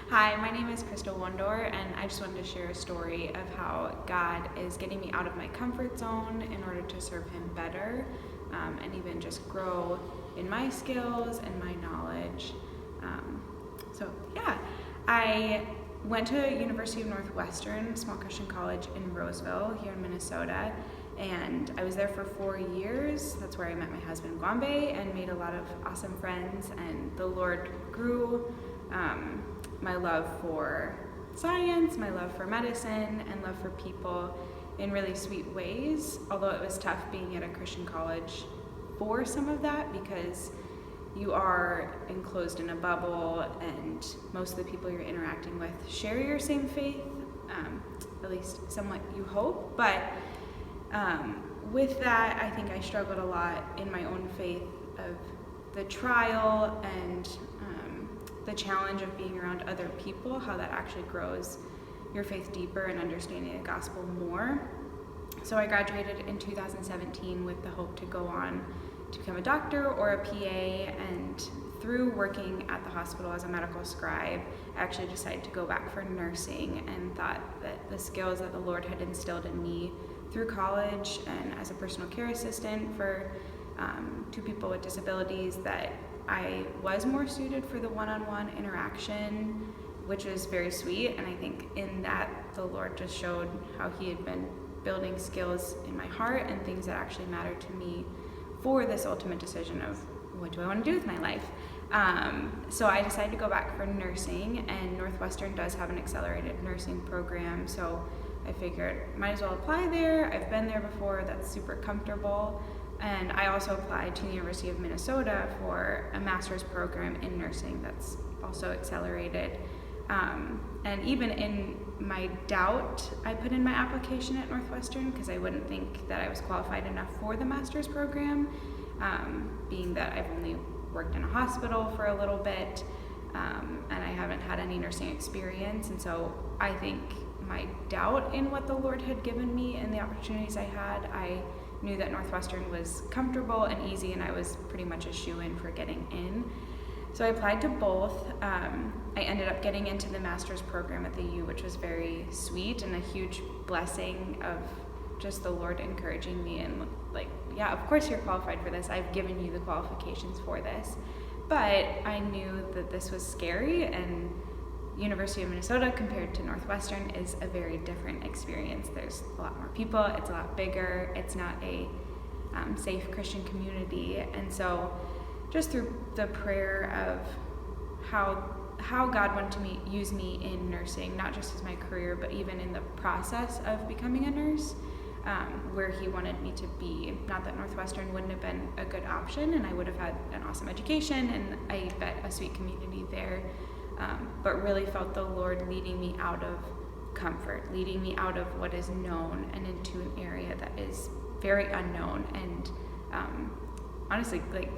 Hi, my name is Christa Wondor, and I just wanted to share a story of how God is getting me out of my comfort zone in order to serve Him better, and even just grow in my skills and my knowledge. I went to University of Northwestern, small Christian college in Roseville here in Minnesota, and I was there for 4 years. That's where I met my husband, Gwambe, and made a lot of awesome friends, and the Lord grew my love for science, my love for medicine, and love for people in really sweet ways, although it was tough being at a Christian college for some of that because you are enclosed in a bubble and most of the people you're interacting with share your same faith, at least somewhat you hope, but with that I think I struggled a lot in my own faith of the trial and the challenge of being around other people, how that actually grows your faith deeper and understanding the gospel more. So I graduated in 2017 with the hope to go on to become a doctor or a PA, and through working at the hospital as a medical scribe, I actually decided to go back for nursing and thought that the skills that the Lord had instilled in me through college and as a personal care assistant for 2 people with disabilities, that I was more suited for the one-on-one interaction, which was very sweet. And I think in that the Lord just showed how He had been building skills in my heart and things that actually mattered to me for this ultimate decision of what do I want to do with my life. So I decided to go back for nursing, and Northwestern does have an accelerated nursing program, so I figured might as well apply there. I've been there before, that's super comfortable. And I also applied to the University of Minnesota for a master's program in nursing that's also accelerated. And even in my doubt, I put in my application at Northwestern because I wouldn't think that I was qualified enough for the master's program, being that I've only worked in a hospital for a little bit, and I haven't had any nursing experience. And so I think my doubt in what the Lord had given me and the opportunities I had, I knew that Northwestern was comfortable and easy, and I was pretty much a shoo-in for getting in. So I applied to both. I ended up getting into the master's program at the U, which was very sweet and a huge blessing of just the Lord encouraging me and like, yeah, of course you're qualified for this. I've given you the qualifications for this. But I knew that this was scary, and University of Minnesota compared to Northwestern is a very different experience. There's a lot more people, it's a lot bigger, it's not a safe Christian community. And so just through the prayer of how God wanted to use me in nursing, not just as my career, but even in the process of becoming a nurse, where He wanted me to be. Not that Northwestern wouldn't have been a good option, and I would have had an awesome education and I bet a sweet community there, but really felt the Lord leading me out of comfort, leading me out of what is known and into an area that is very unknown and honestly like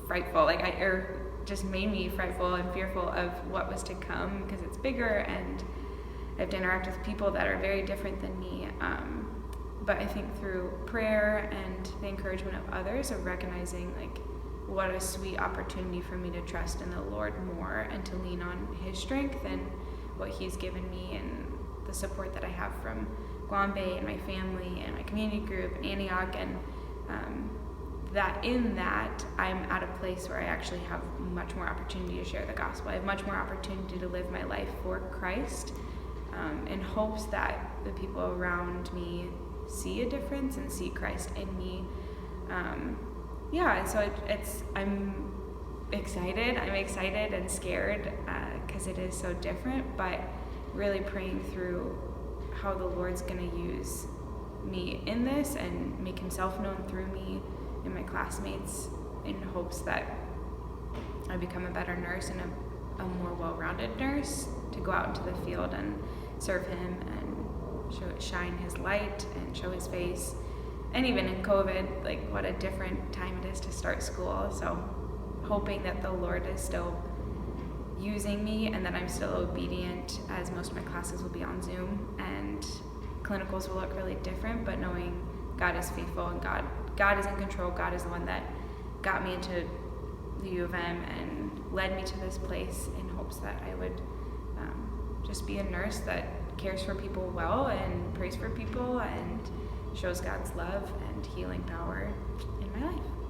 frightful, or just made me frightful and fearful of what was to come, because it's bigger and I have to interact with people that are very different than me. But I think through prayer and the encouragement of others, of recognizing like what a sweet opportunity for me to trust in the Lord more and to lean on His strength and what He's given me, and the support that I have from Gwambe and my family and my community group in Antioch, and that I'm at a place where I actually have much more opportunity to share the gospel. I have much more opportunity to live my life for Christ, in hopes that the people around me see a difference and see Christ in me. So I'm excited and scared because it is so different, but really praying through how the Lord's going to use me in this and make Himself known through me and my classmates, in hopes that I become a better nurse and a more well-rounded nurse to go out into the field and serve Him and shine His light and show His face. And even in COVID, like what a different time it is to start school. So hoping that the Lord is still using me and that I'm still obedient, as most of my classes will be on Zoom and clinicals will look really different, but knowing God is faithful and God is in control. God is the one that got me into the U of M and led me to this place in hopes that I would just be a nurse that cares for people well and prays for people and shows God's love and healing power in my life.